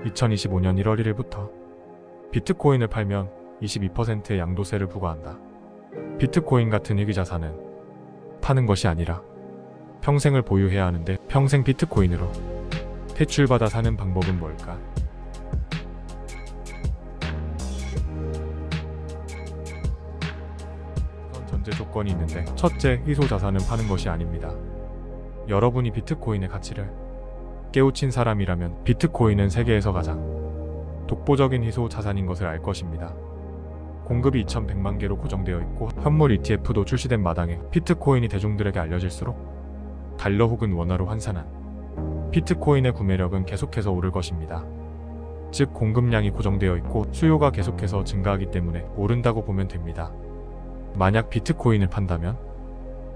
2025년 1월 1일부터 비트코인을 팔면 22%의 양도세를 부과한다. 비트코인 같은 희귀자산은 파는 것이 아니라 평생을 보유해야 하는데 평생 비트코인으로 대출받아 사는 방법은 뭘까? 전제 조건이 있는데, 첫째, 희소자산은 파는 것이 아닙니다. 여러분이 비트코인의 가치를 깨우친 사람이라면 비트코인은 세계에서 가장 독보적인 희소자산인 것을 알 것입니다. 공급이 2100만 개로 고정되어 있고 현물 ETF도 출시된 마당에 비트코인이 대중들에게 알려질수록 달러 혹은 원화로 환산한 비트코인의 구매력은 계속해서 오를 것입니다. 즉, 공급량이 고정되어 있고 수요가 계속해서 증가하기 때문에 오른다고 보면 됩니다. 만약 비트코인을 판다면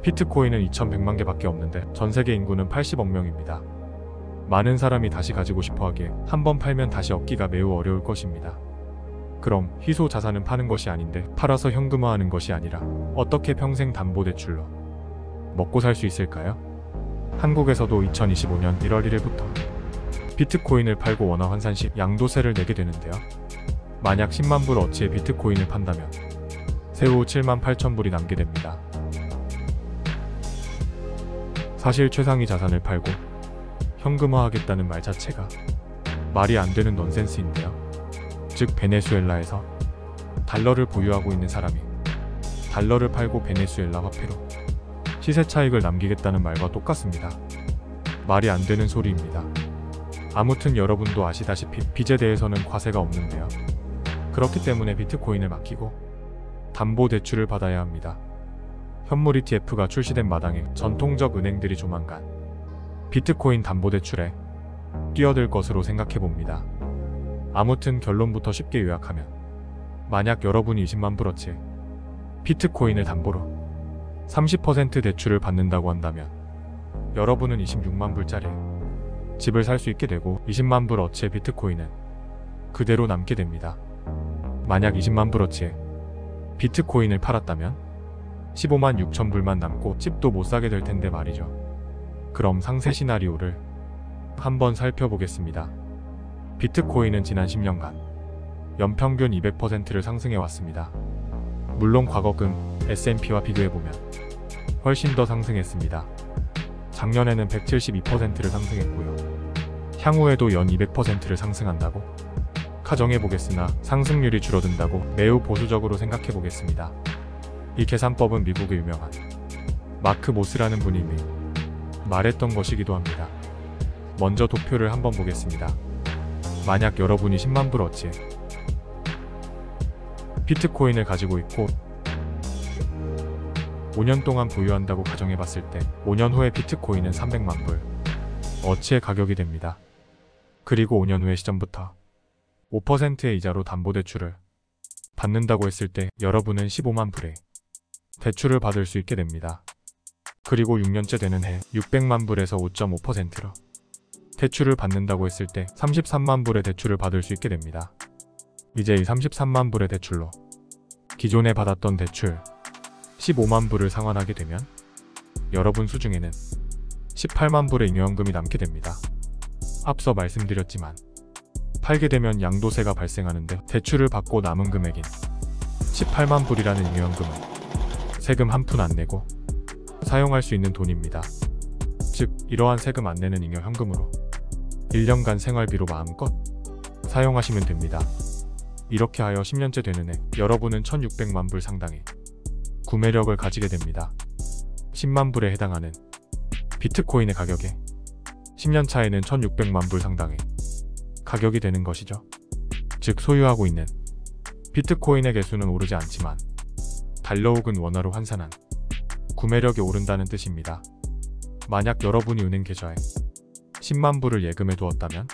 비트코인은 2100만 개밖에 없는데 전세계 인구는 80억 명입니다. 많은 사람이 다시 가지고 싶어 하기에 한번 팔면 다시 얻기가 매우 어려울 것입니다. 그럼 희소 자산은 파는 것이 아닌데 팔아서 현금화하는 것이 아니라 어떻게 평생 담보대출로 먹고 살 수 있을까요? 한국에서도 2025년 1월 1일부터 비트코인을 팔고 원화 환산 시 양도세를 내게 되는데요. 만약 10만 불 어치의 비트코인을 판다면 세후 7만 8천 불이 남게 됩니다. 사실 최상위 자산을 팔고 현금화하겠다는 말 자체가 말이 안 되는 넌센스인데요. 즉, 베네수엘라에서 달러를 보유하고 있는 사람이 달러를 팔고 베네수엘라 화폐로 시세 차익을 남기겠다는 말과 똑같습니다. 말이 안 되는 소리입니다. 아무튼 여러분도 아시다시피 빚에 대해서는 과세가 없는데요. 그렇기 때문에 비트코인을 맡기고 담보대출을 받아야 합니다. 현물 ETF가 출시된 마당에 전통적 은행들이 조만간 비트코인 담보대출에 뛰어들 것으로 생각해봅니다. 아무튼 결론부터 쉽게 요약하면, 만약 여러분이 20만 불어치 비트코인을 담보로 30% 대출을 받는다고 한다면 여러분은 26만 불짜리 집을 살 수 있게 되고 20만 불어치의 비트코인은 그대로 남게 됩니다. 만약 20만 불어치의 비트코인을 팔았다면 15만 6천 불만 남고 집도 못 사게 될 텐데 말이죠. 그럼 상세 시나리오를 한번 살펴보겠습니다. 비트코인은 지난 10년간 연평균 200%를 상승해왔습니다. 물론 과거금 S&P와 비교해보면 훨씬 더 상승했습니다. 작년에는 172%를 상승했고요. 향후에도 연 200%를 상승한다고 가정해보겠으나 상승률이 줄어든다고 매우 보수적으로 생각해보겠습니다. 이 계산법은 미국의 유명한 마크 모스라는 분이 이미 말했던 것이기도 합니다. 먼저 도표를 한번 보겠습니다. 만약 여러분이 10만 불어치 비트코인을 가지고 있고 5년 동안 보유한다고 가정해봤을 때 5년 후에 비트코인은 300만 불 어치의 가격이 됩니다. 그리고 5년 후의 시점부터 5%의 이자로 담보대출을 받는다고 했을 때 여러분은 15만 불의 대출을 받을 수 있게 됩니다. 그리고 6년째 되는 해 600만 불에서 5.5%로 대출을 받는다고 했을 때 33만 불의 대출을 받을 수 있게 됩니다. 이제 이 33만 불의 대출로 기존에 받았던 대출 15만 불을 상환하게 되면 여러분 수중에는 18만 불의 잉여현금이 남게 됩니다. 앞서 말씀드렸지만 팔게 되면 양도세가 발생하는데 대출을 받고 남은 금액인 18만 불이라는 잉여현금은 세금 한 푼 안 내고 사용할 수 있는 돈입니다. 즉, 이러한 세금 안 내는 잉여현금으로 1년간 생활비로 마음껏 사용하시면 됩니다. 이렇게 하여 10년째 되는 해 여러분은 1600만 불 상당의 구매력을 가지게 됩니다. 10만 불에 해당하는 비트코인의 가격에 10년 차에는 1600만 불 상당의 가격이 되는 것이죠. 즉, 소유하고 있는 비트코인의 개수는 오르지 않지만 달러 혹은 원화로 환산한 구매력이 오른다는 뜻입니다. 만약 여러분이 은행 계좌에 10만 불을 예금해 두었다면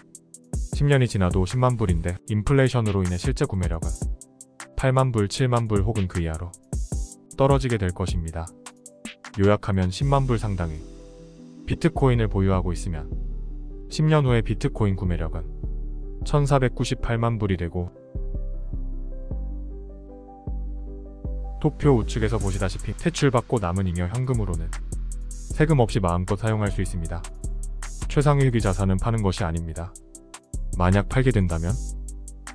10년이 지나도 10만 불인데 인플레이션으로 인해 실제 구매력은 8만 불, 7만 불 혹은 그 이하로 떨어지게 될 것입니다. 요약하면 10만 불 상당의 비트코인을 보유하고 있으면 10년 후에 비트코인 구매력은 1498만 불이 되고, 도표 우측에서 보시다시피 대출받고 남은 잉여 현금으로는 세금 없이 마음껏 사용할 수 있습니다. 최상위 희귀자산은 파는 것이 아닙니다. 만약 팔게 된다면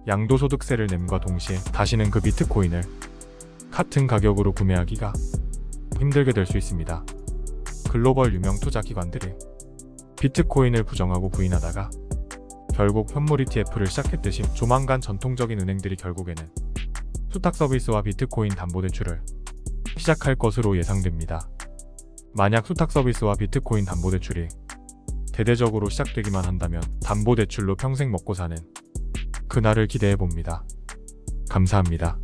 양도소득세를 냄과 동시에 다시는 그 비트코인을 같은 가격으로 구매하기가 힘들게 될 수 있습니다. 글로벌 유명 투자 기관들이 비트코인을 부정하고 부인하다가 결국 현물 ETF를 시작했듯이 조만간 전통적인 은행들이 결국에는 수탁 서비스와 비트코인 담보대출을 시작할 것으로 예상됩니다. 만약 수탁 서비스와 비트코인 담보대출이 대대적으로 시작되기만 한다면 담보대출로 평생 먹고 사는 그날을 기대해 봅니다. 감사합니다.